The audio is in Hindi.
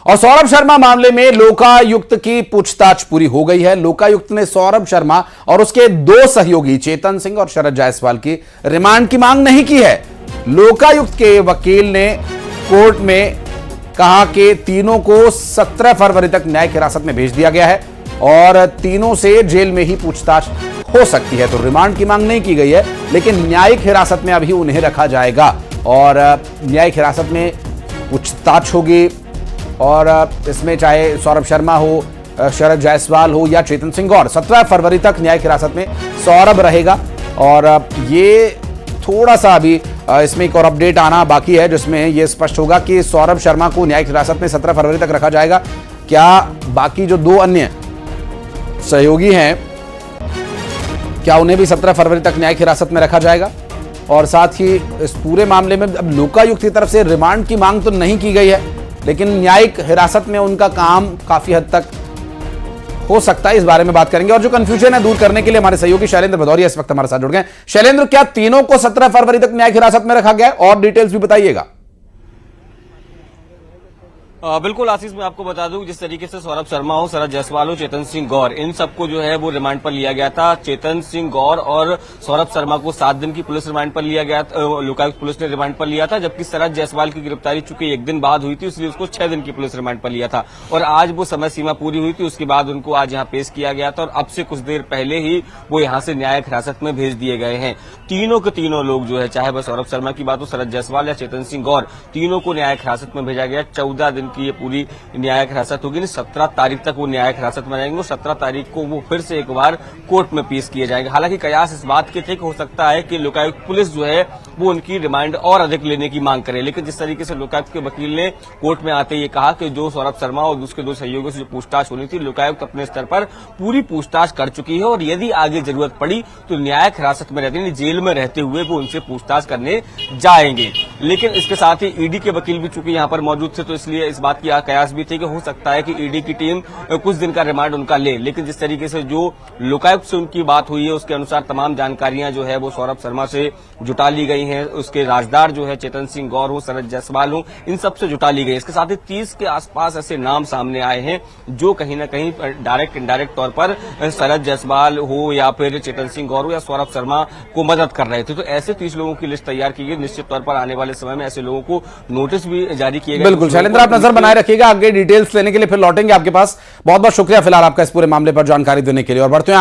और सौरभ शर्मा मामले में लोकायुक्त की पूछताछ पूरी हो गई है। लोकायुक्त ने सौरभ शर्मा और उसके दो सहयोगी चेतन सिंह और शरद जायसवाल की रिमांड की मांग नहीं की है। लोकायुक्त के वकील ने कोर्ट में कहा कि तीनों को 17 फरवरी तक न्यायिक हिरासत में भेज दिया गया है और तीनों से जेल में ही पूछताछ हो सकती है। तो रिमांड की मांग नहीं की गई है, लेकिन न्यायिक हिरासत में अभी उन्हें रखा जाएगा और न्यायिक हिरासत में पूछताछ होगी। और इसमें चाहे सौरभ शर्मा हो, शरद जायसवाल हो या चेतन सिंह और 17 फरवरी तक न्यायिक हिरासत में सौरभ रहेगा। और ये थोड़ा सा अभी इसमें एक और अपडेट आना बाकी है जिसमें यह स्पष्ट होगा कि सौरभ शर्मा को न्यायिक हिरासत में 17 फरवरी तक रखा जाएगा। क्या बाकी जो दो अन्य सहयोगी हैं, क्या उन्हें भी 17 फरवरी तक न्यायिक हिरासत में रखा जाएगा? और साथ ही इस पूरे मामले में अब लोकायुक्त की तरफ से रिमांड की मांग तो नहीं की गई है, लेकिन न्यायिक हिरासत में उनका काम काफी हद तक हो सकता है। इस बारे में बात करेंगे और जो कंफ्यूजन है दूर करने के लिए हमारे सहयोगी शैलेंद्र भदौरिया इस वक्त हमारे साथ जुड़ गए। शैलेंद्र, क्या तीनों को 17 फरवरी तक न्यायिक हिरासत में रखा गया है? और डिटेल्स भी बताइएगा। बिल्कुल आशीष, मैं आपको बता दूं जिस तरीके से सौरभ शर्मा हो, शरद जायसवाल हो, चेतन सिंह गौर, इन सबको जो है वो रिमांड पर लिया गया था। चेतन सिंह गौर और सौरभ शर्मा को 7 दिन की पुलिस रिमांड पर लिया गया, लोकायुक्त पुलिस ने रिमांड पर लिया था, जबकि शरद जायसवाल की गिरफ्तारी चूंकि 1 दिन बाद हुई थी, इसलिए उसको 6 दिन की पुलिस रिमांड पर लिया था। और आज वो समय सीमा पूरी हुई थी, उसके बाद उनको आज यहाँ पेश किया गया था और अब से कुछ देर पहले ही वो यहाँ से न्यायिक हिरासत में भेज दिए गए हैं। तीनों के तीनों लोग जो है, चाहे वह सौरभ शर्मा की बात हो, शरद जायसवाल या चेतन सिंह गौर, तीनों को न्यायिक हिरासत में भेजा गया। 14 दिन की ये पूरी न्यायिक हिरासत होगी। 17 तारीख तक वो न्यायिक हिरासत में रहेंगे। 17 तारीख को वो फिर से एक बार कोर्ट में पेश किए जाएंगे। हालांकि कयास इस बात के थे कि हो सकता है कि लोकायुक्त पुलिस जो है वो उनकी रिमांड और अधिक लेने की मांग करे, लेकिन जिस तरीके से लोकायुक्त के वकील ने कोर्ट में आते ये कहा कि जो सौरभ शर्मा और उसके दो सहयोगियों से जो पूछताछ होनी थी, लोकायुक्त अपने स्तर पर पूरी पूछताछ कर चुकी है और यदि आगे जरूरत पड़ी तो न्यायिक हिरासत में रहते, जेल में रहते हुए वो उनसे पूछताछ करने जाएंगे। लेकिन इसके साथ ही ईडी के वकील भी चूंकि यहाँ पर मौजूद थे, तो इसलिए इस बात की कयास भी थी कि हो सकता है कि ईडी की टीम कुछ दिन का रिमांड उनका ले। लेकिन जिस तरीके से जो लोकायुक्त से उनकी बात हुई है उसके अनुसार तमाम जानकारियां जो है वो सौरभ शर्मा से जुटा ली गई हैं। उसके राजदार जो है चेतन सिंह गौर हो, शरद जायसवाल हो, इन सब से जुटा ली गई। इसके साथ ही 30 के आसपास ऐसे नाम सामने आए हैं जो कहीं ना कहीं डायरेक्ट इनडायरेक्ट तौर पर शरद जायसवाल हो या फिर चेतन सिंह गौर हो या सौरभ शर्मा को मदद कर रहे थे। तो ऐसे 30 लोगों की लिस्ट तैयार की गई। निश्चित तौर पर आने वाले समय में ऐसे लोगों को नोटिस भी जारी किए गए। बिल्कुल शैलेंद्र, आप नजर बनाए रखिएगा, आगे डिटेल्स लेने के लिए फिर लौटेंगे आपके पास। बहुत बहुत शुक्रिया फिलहाल आपका इस पूरे मामले पर जानकारी देने के लिए और बढ़ते हैं